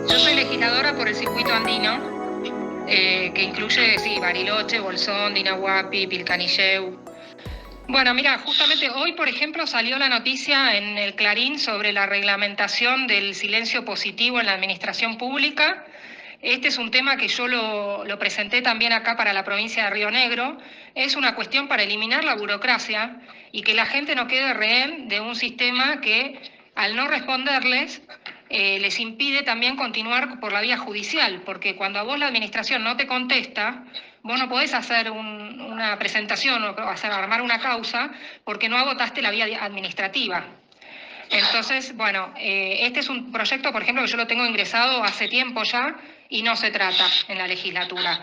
Yo soy legisladora por el circuito andino, que incluye, sí, Bariloche, Bolsón, Dinahuapi, Pilcanilleu. Bueno, mira, justamente hoy, por ejemplo, salió la noticia en el Clarín sobre la reglamentación del silencio positivo en la administración pública. Este es un tema que yo lo presenté también acá para la provincia de Río Negro. Es una cuestión para eliminar la burocracia y que la gente no quede rehén de un sistema que, al no responderles, les impide también continuar por la vía judicial, porque cuando a vos la administración no te contesta, vos no podés hacer una presentación o armar una causa porque no agotaste la vía administrativa. Entonces, bueno, este es un proyecto, por ejemplo, que yo lo tengo ingresado hace tiempo ya y no se trata en la legislatura.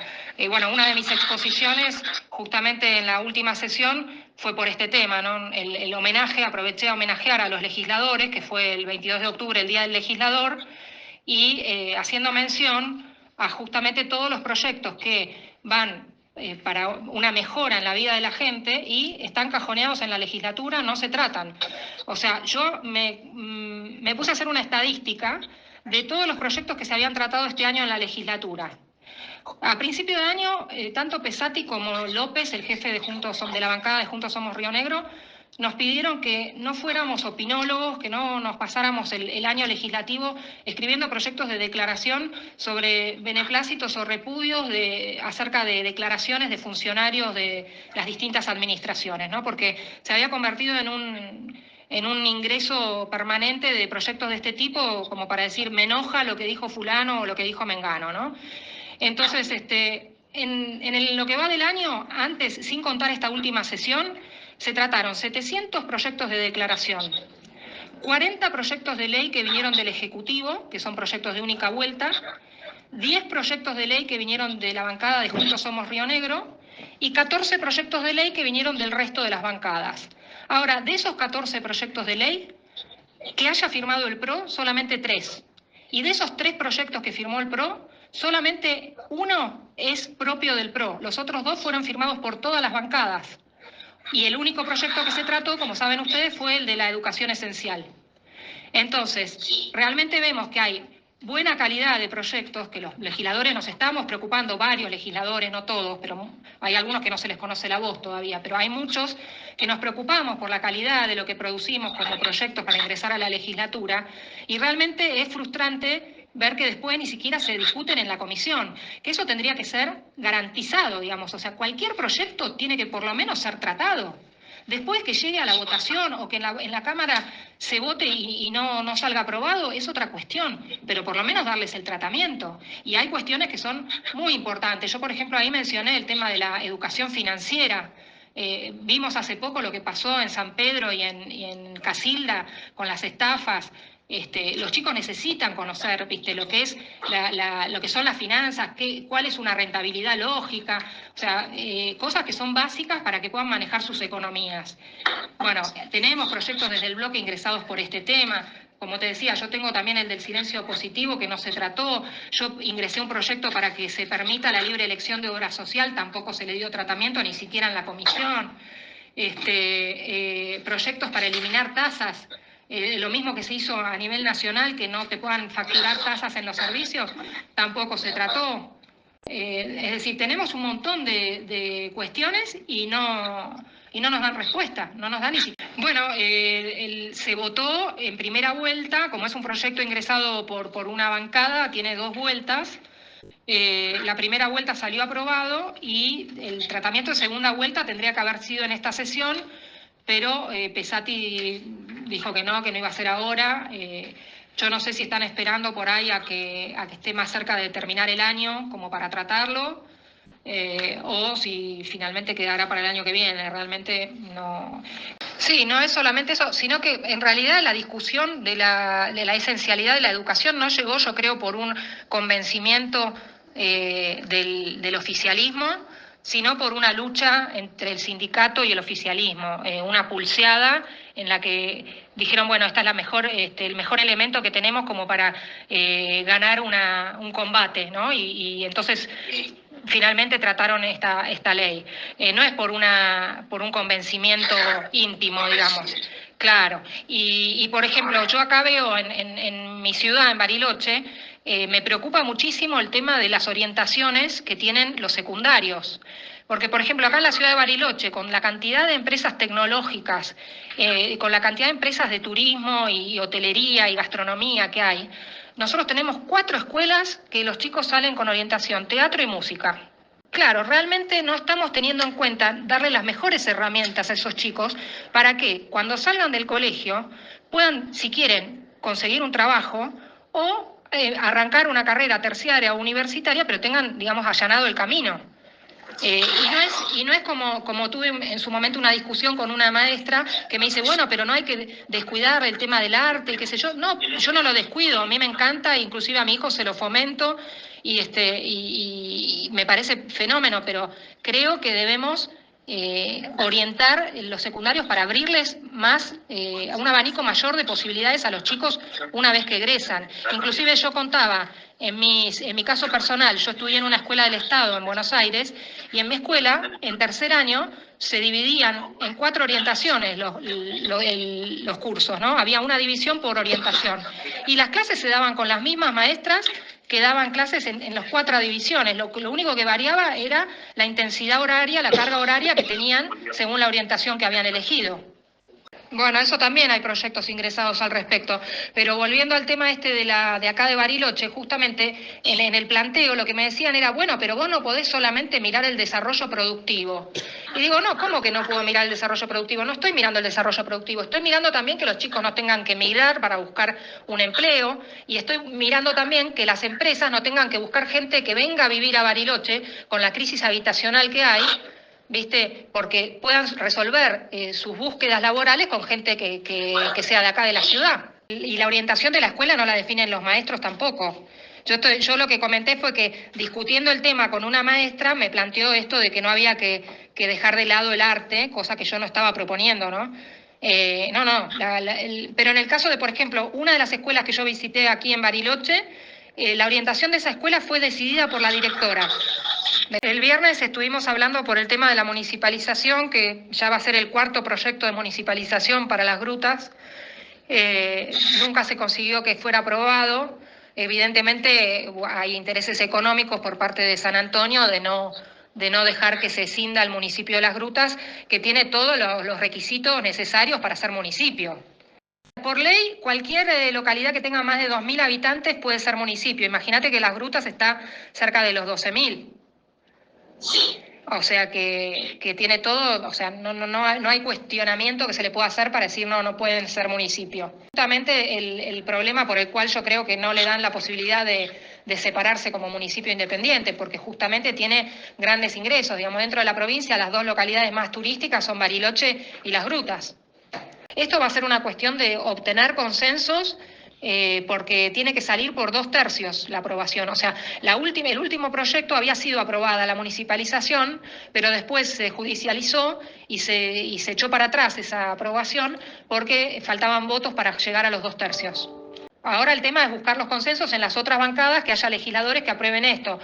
Bueno, una de mis exposiciones, justamente en la última sesión, fue por este tema, ¿no? El homenaje, aproveché a homenajear a los legisladores, que fue el 22 de octubre, el Día del Legislador, y haciendo mención a justamente todos los proyectos que van para una mejora en la vida de la gente y están cajoneados en la legislatura, no se tratan. O sea, yo me puse a hacer una estadística de todos los proyectos que se habían tratado este año en la legislatura. A principio de año, tanto Pesati como López, el jefe de la bancada de Juntos Somos Río Negro, nos pidieron que no fuéramos opinólogos, que no nos pasáramos el año legislativo escribiendo proyectos de declaración sobre beneplácitos o repudios acerca de declaraciones de funcionarios de las distintas administraciones, ¿no? Porque se había convertido en un ingreso permanente de proyectos de este tipo, como para decir, me enoja lo que dijo fulano o lo que dijo mengano, ¿no? Entonces, en lo que va del año, antes, sin contar esta última sesión, se trataron 700 proyectos de declaración, 40 proyectos de ley que vinieron del Ejecutivo, que son proyectos de única vuelta, 10 proyectos de ley que vinieron de la bancada de Juntos Somos Río Negro y 14 proyectos de ley que vinieron del resto de las bancadas. Ahora, de esos 14 proyectos de ley, que haya firmado el PRO, solamente 3. Y de esos 3 proyectos que firmó el PRO, solamente uno es propio del PRO. Los otros 2 fueron firmados por todas las bancadas. Y el único proyecto que se trató, como saben ustedes, fue el de la educación esencial. Entonces, realmente vemos que hay buena calidad de proyectos, que los legisladores nos estamos preocupando, varios legisladores, no todos, pero hay algunos que no se les conoce la voz todavía, pero hay muchos que nos preocupamos por la calidad de lo que producimos como proyectos para ingresar a la legislatura, y realmente es frustrante ver que después ni siquiera se discuten en la comisión, que eso tendría que ser garantizado, digamos, o sea, cualquier proyecto tiene que por lo menos ser tratado. Después que llegue a la votación o que en la Cámara se vote y no salga aprobado, es otra cuestión, pero por lo menos darles el tratamiento. Y hay cuestiones que son muy importantes. Yo, por ejemplo, ahí mencioné el tema de la educación financiera. Vimos hace poco lo que pasó en San Pedro y en Casilda con las estafas. Los chicos necesitan conocer, lo que es lo que son las finanzas, cuál es una rentabilidad lógica, o sea, cosas que son básicas para que puedan manejar sus economías. Bueno, tenemos proyectos desde el bloque ingresados por este tema. Como te decía, yo tengo también el del silencio positivo que no se trató. Yo ingresé un proyecto para que se permita la libre elección de obra social, tampoco se le dio tratamiento ni siquiera en la comisión. Proyectos para eliminar tasas. Lo mismo que se hizo a nivel nacional, que no te puedan facturar tasas en los servicios, tampoco se trató. Es decir, tenemos un montón de cuestiones y no nos dan respuesta, no nos dan ni siquiera. Bueno, se votó en primera vuelta, como es un proyecto ingresado por una bancada, tiene 2 vueltas. La primera vuelta salió aprobado y el tratamiento de segunda vuelta tendría que haber sido en esta sesión, pero Pesati dijo que no iba a ser ahora. Yo no sé si están esperando por ahí a que esté más cerca de terminar el año como para tratarlo, o si finalmente quedará para el año que viene. Realmente no. Sí, no es solamente eso, sino que en realidad la discusión de la esencialidad de la educación no llegó, yo creo, por un convencimiento del oficialismo, sino por una lucha entre el sindicato y el oficialismo, una pulseada en la que dijeron, bueno, esta es el mejor elemento que tenemos como para ganar un combate, ¿no? Y entonces finalmente trataron esta ley. No es por un convencimiento íntimo, digamos. Claro. Y por ejemplo, yo acá veo en mi ciudad, en Bariloche, me preocupa muchísimo el tema de las orientaciones que tienen los secundarios. Porque, por ejemplo, acá en la ciudad de Bariloche, con la cantidad de empresas tecnológicas, con la cantidad de empresas de turismo y hotelería y gastronomía que hay, nosotros tenemos 4 escuelas que los chicos salen con orientación, teatro y música. Claro, realmente no estamos teniendo en cuenta darle las mejores herramientas a esos chicos para que cuando salgan del colegio puedan, si quieren, conseguir un trabajo o arrancar una carrera terciaria o universitaria, pero tengan, digamos, allanado el camino. Y no es como tuve en su momento una discusión con una maestra que me dice, bueno, pero no hay que descuidar el tema del arte y qué sé yo. No, yo no lo descuido, a mí me encanta, inclusive a mi hijo se lo fomento y me parece fenómeno, pero creo que debemos orientar los secundarios para abrirles más, a un abanico mayor de posibilidades a los chicos una vez que egresan. Inclusive yo contaba, en mi caso personal, yo estudié en una escuela del Estado en Buenos Aires y en mi escuela, en tercer año, se dividían en 4 orientaciones los cursos, ¿no? Había una división por orientación. Y las clases se daban con las mismas maestras que daban clases en las 4 divisiones. Lo único que variaba era la intensidad horaria, la carga horaria que tenían según la orientación que habían elegido. Bueno, eso también hay proyectos ingresados al respecto, pero volviendo al tema este de acá de Bariloche, justamente en el planteo lo que me decían era, bueno, pero vos no podés solamente mirar el desarrollo productivo. Y digo, no, ¿cómo que no puedo mirar el desarrollo productivo? No estoy mirando el desarrollo productivo, estoy mirando también que los chicos no tengan que migrar para buscar un empleo y estoy mirando también que las empresas no tengan que buscar gente que venga a vivir a Bariloche con la crisis habitacional que hay, ¿viste? Porque puedan resolver sus búsquedas laborales con gente que sea de acá de la ciudad. Y la orientación de la escuela no la definen los maestros tampoco. Yo lo que comenté fue que discutiendo el tema con una maestra me planteó esto de que no había que dejar de lado el arte, cosa que yo no estaba proponiendo, ¿no? Pero en el caso de, por ejemplo, una de las escuelas que yo visité aquí en Bariloche, la orientación de esa escuela fue decidida por la directora. El viernes estuvimos hablando por el tema de la municipalización, que ya va a ser el 4.º proyecto de municipalización para las grutas. Nunca se consiguió que fuera aprobado. Evidentemente hay intereses económicos por parte de San Antonio de no dejar que se cinda el municipio de Las Grutas, que tiene todos los requisitos necesarios para ser municipio. Por ley, cualquier localidad que tenga más de 2.000 habitantes puede ser municipio. Imagínate que Las Grutas está cerca de los 12.000. O sea que tiene todo, o sea, no hay cuestionamiento que se le pueda hacer para decir no pueden ser municipio. Justamente el problema por el cual yo creo que no le dan la posibilidad de separarse como municipio independiente, porque justamente tiene grandes ingresos. Digamos, dentro de la provincia las 2 localidades más turísticas son Bariloche y Las Grutas. Esto va a ser una cuestión de obtener consensos, porque tiene que salir por 2/3 la aprobación. O sea, el último proyecto había sido aprobada la municipalización, pero después se judicializó y se echó para atrás esa aprobación porque faltaban votos para llegar a los 2/3. Ahora el tema es buscar los consensos en las otras bancadas, que haya legisladores que aprueben esto.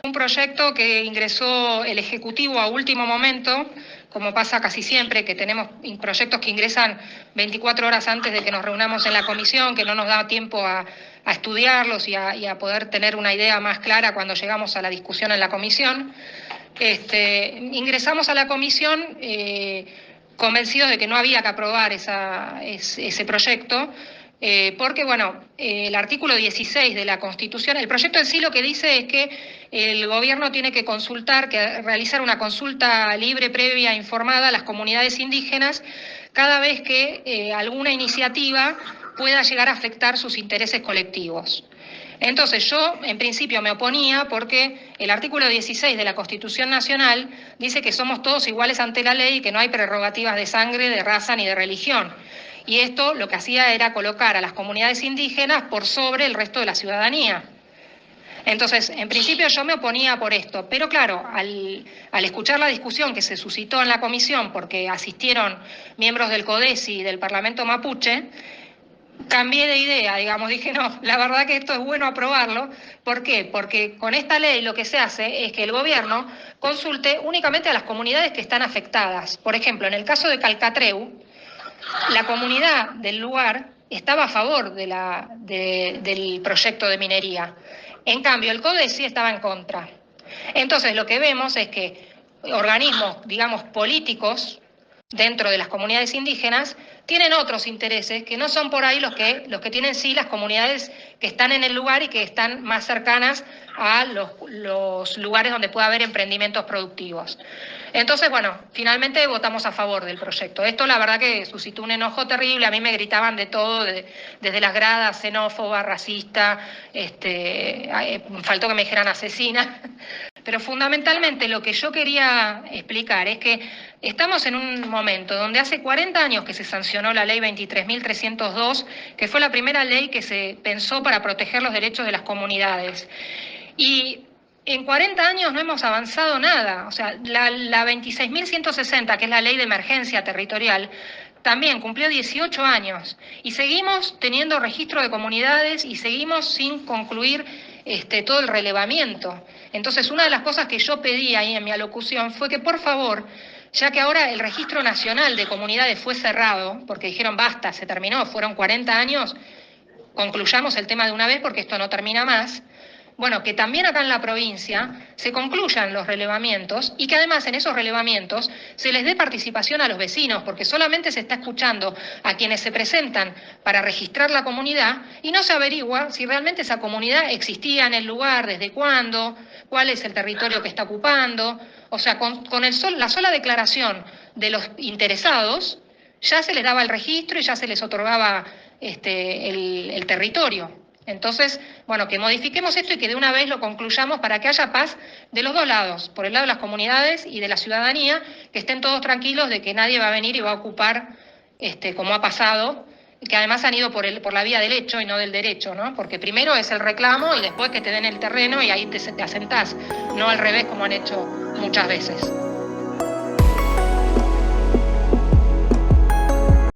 Un proyecto que ingresó el Ejecutivo a último momento, como pasa casi siempre, que tenemos proyectos que ingresan 24 horas antes de que nos reunamos en la comisión, que no nos da tiempo a estudiarlos y a poder tener una idea más clara cuando llegamos a la discusión en la comisión. Ingresamos a la comisión convencidos de que no había que aprobar ese proyecto, porque, bueno, el artículo 16 de la Constitución, el proyecto en sí lo que dice es que el gobierno tiene que realizar una consulta libre, previa, informada a las comunidades indígenas cada vez que alguna iniciativa pueda llegar a afectar sus intereses colectivos. Entonces yo en principio me oponía porque el artículo 16 de la Constitución Nacional dice que somos todos iguales ante la ley y que no hay prerrogativas de sangre, de raza ni de religión. Y esto lo que hacía era colocar a las comunidades indígenas por sobre el resto de la ciudadanía. Entonces, en principio yo me oponía por esto, pero claro, al escuchar la discusión que se suscitó en la comisión, porque asistieron miembros del CODESI y del Parlamento Mapuche, cambié de idea, digamos, dije, no, la verdad que esto es bueno aprobarlo. ¿Por qué? Porque con esta ley lo que se hace es que el gobierno consulte únicamente a las comunidades que están afectadas. Por ejemplo, en el caso de Calcatreu, la comunidad del lugar estaba a favor del proyecto de minería. En cambio, el CODESI estaba en contra. Entonces, lo que vemos es que organismos, digamos, políticos dentro de las comunidades indígenas tienen otros intereses que no son por ahí los que tienen sí las comunidades que están en el lugar y que están más cercanas a los lugares donde pueda haber emprendimientos productivos. Entonces, bueno, finalmente votamos a favor del proyecto. Esto la verdad que suscitó un enojo terrible, a mí me gritaban de todo, desde las gradas, xenófoba, racista, faltó que me dijeran asesina. Pero fundamentalmente lo que yo quería explicar es que estamos en un momento donde hace 40 años que se sancionó la ley 23.302, que fue la primera ley que se pensó para proteger los derechos de las comunidades. Y en 40 años no hemos avanzado nada. O sea, la 26.160, que es la ley de emergencia territorial, también cumplió 18 años y seguimos teniendo registro de comunidades y seguimos sin concluir todo el relevamiento. Entonces, una de las cosas que yo pedí ahí en mi alocución fue que, por favor, ya que ahora el registro nacional de comunidades fue cerrado, porque dijeron basta, se terminó, fueron 40 años, concluyamos el tema de una vez porque esto no termina más. Bueno, que también acá en la provincia se concluyan los relevamientos y que además en esos relevamientos se les dé participación a los vecinos, porque solamente se está escuchando a quienes se presentan para registrar la comunidad y no se averigua si realmente esa comunidad existía en el lugar, desde cuándo, cuál es el territorio que está ocupando. O sea, con la sola declaración de los interesados ya se les daba el registro y ya se les otorgaba el territorio. Entonces, bueno, que modifiquemos esto y que de una vez lo concluyamos para que haya paz de los dos lados, por el lado de las comunidades y de la ciudadanía, que estén todos tranquilos de que nadie va a venir y va a ocupar, como ha pasado, que además han ido por la vía del hecho y no del derecho, ¿no? Porque primero es el reclamo y después que te den el terreno y ahí te asentás, no al revés como han hecho muchas veces.